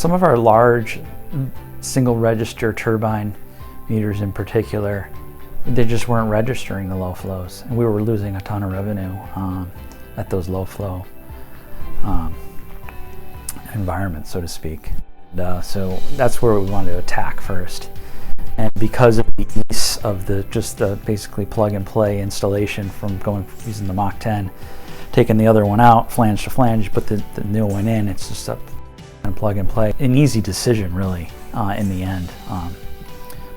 Some of our large single register turbine meters in particular, they just weren't registering the low flows, and we were losing a ton of revenue at those low flow environments, so to speak. So that's where we wanted to attack first. And because of the ease of the basically plug and play installation from using the Mach 10, taking the other one out, flange to flange, put the new one in, it's just a plug and play. An easy decision, really, in the end,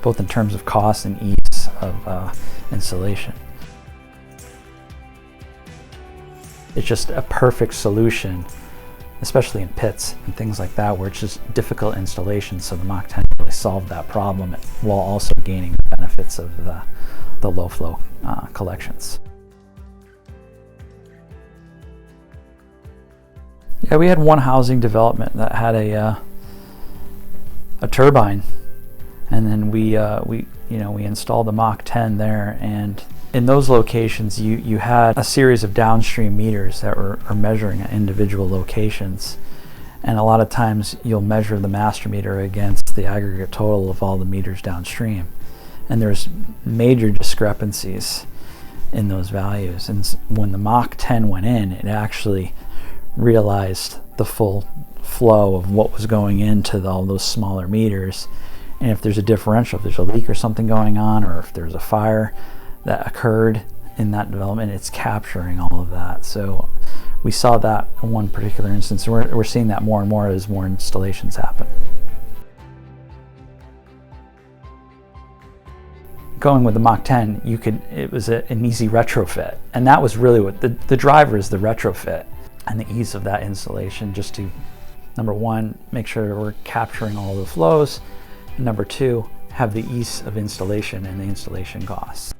both in terms of cost and ease of installation. It's just a perfect solution, especially in pits and things like that, where it's just difficult installation. So the Mach 10 really solved that problem while also gaining the benefits of the low flow collections. Yeah, we had one housing development that had a turbine, and then we installed the Mach 10 there, and in those locations you had a series of downstream meters that are measuring at individual locations, and a lot of times you'll measure the master meter against the aggregate total of all the meters downstream, and there's major discrepancies in those values. And when the Mach 10 went in, it actually realized the full flow of what was going into all those smaller meters, and if there's a differential, if there's a leak or something going on, or if there's a fire that occurred in that development, it's capturing all of that. So we saw that in one particular instance. We're seeing that more and more as more installations happen. Going with the Mach 10, it was an easy retrofit, and that was really what the driver is, the retrofit and the ease of that installation, just to, number one, make sure we're capturing all the flows, and number two, have the ease of installation and the installation costs.